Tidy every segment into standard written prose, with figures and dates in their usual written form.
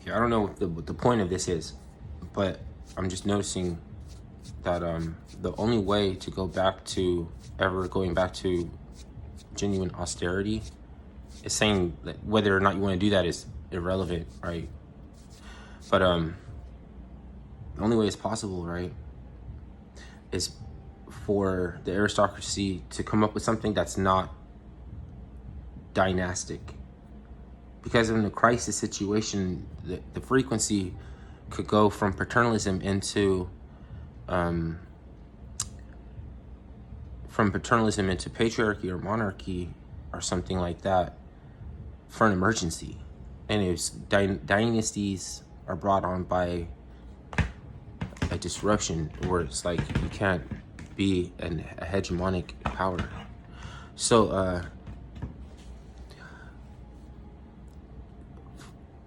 Yeah, I don't know what the point of this is, but I'm just noticing that the only way to go back to going back to genuine austerity is saying that whether or not you want to do that is irrelevant, right? But the only way it's possible, right, is for the aristocracy to come up with something that's not dynastic. Because in a crisis situation, the frequency could go from paternalism into patriarchy or monarchy or something like that for an emergency. And if dynasties are brought on by a disruption where it's like you can't be a hegemonic power. So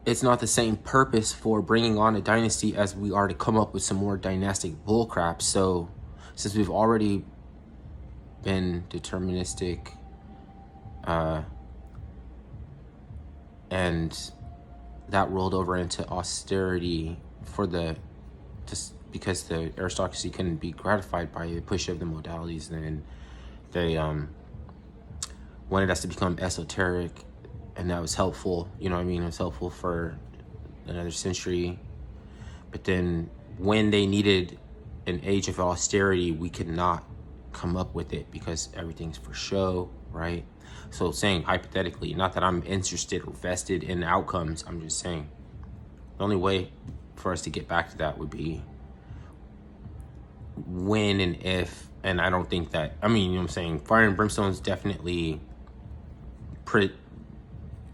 it's not the same purpose for bringing on a dynasty as we are to come up with some more dynastic bullcrap. So since we've already been deterministic and that rolled over into austerity just because the aristocracy couldn't be gratified by the push of the modalities, then they wanted us to become esoteric, and that was helpful, you know what I mean? It was helpful for another century. But then when they needed an age of austerity, we could not come up with it because everything's for show, right? So saying hypothetically, not that I'm interested or vested in outcomes, I'm just saying the only way for us to get back to that would be when and if, and I don't think that, I mean, you know what I'm saying, fire and brimstone is definitely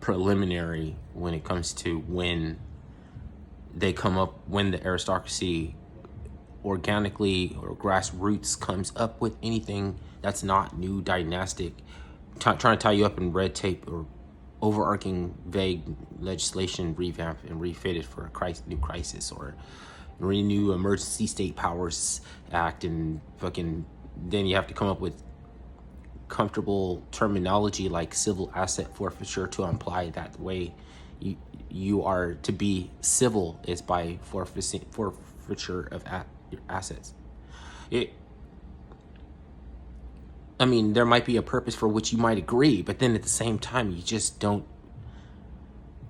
preliminary when it comes to when the aristocracy organically or grassroots comes up with anything that's not new dynastic, trying to tie you up in red tape or overarching vague legislation revamped and refitted for a new crisis, or renew emergency state powers act, and fucking then you have to come up with comfortable terminology like civil asset forfeiture to imply that the way you are to be civil is by forfeiture of your assets. I mean, there might be a purpose for which you might agree, but then at the same time, you just don't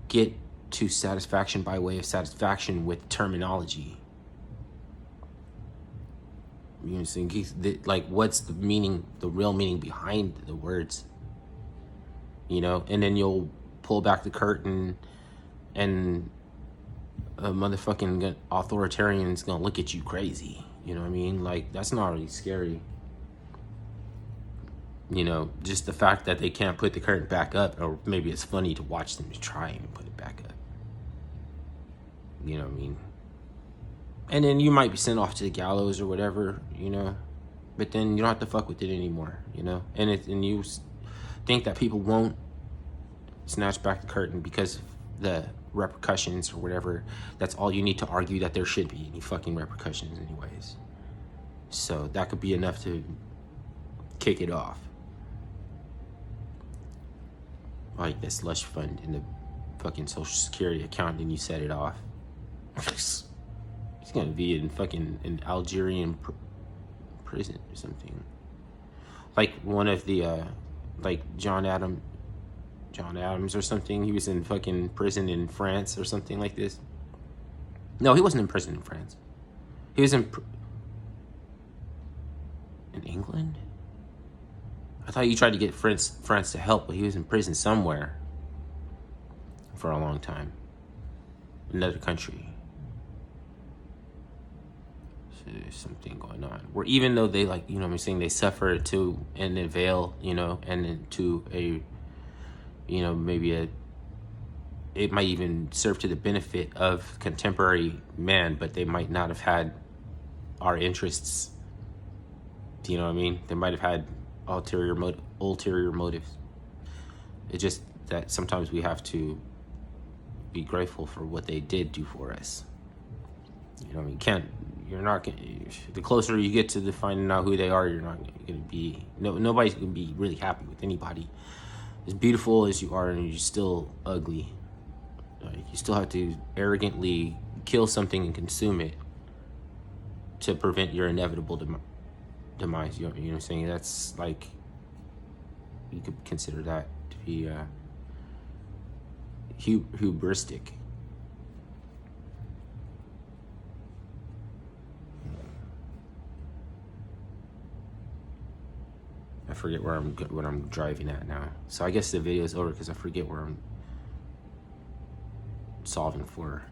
get to satisfaction by way of satisfaction with terminology. You know, like, what's the meaning, the real meaning behind the words? You know, and then you'll pull back the curtain, and a motherfucking authoritarian's gonna look at you crazy. You know what I mean? Like, that's not really scary. You know, just the fact that they can't put the curtain back up, or maybe it's funny to watch them try and put it back up. You know what I mean? And then you might be sent off to the gallows or whatever, you know, but then you don't have to fuck with it anymore, you know? And you think that people won't snatch back the curtain because of the repercussions or whatever. That's all you need to argue that there should be any fucking repercussions anyways. So that could be enough to kick it off. Like the slush fund in the fucking social security account, and you set it off. It's gonna be in fucking an Algerian prison or something. Like one of the like John Adams or something. He was in fucking prison in France or something like this. No, he wasn't in prison in France. He was in England. I thought you tried to get France to help, but he was in prison somewhere for a long time. Another country. So there's something going on. Where even though they, like, you know what I'm saying, they suffer to an avail, you know, and to a, you know, maybe it might even serve to the benefit of contemporary man, but they might not have had our interests. Do you know what I mean? They might have had ulterior motives. It's just that sometimes we have to be grateful for what they did do for us. You know what I mean? The closer you get to finding out who they are, you're not going to be, nobody's going to be really happy with anybody. As beautiful as you are, and you're still ugly. Like, you still have to arrogantly kill something and consume it to prevent your inevitable demise. You know what I'm saying? That's like, you could consider that to be hubristic. I forget what I'm driving at now. So I guess the video is over because I forget where I'm solving for.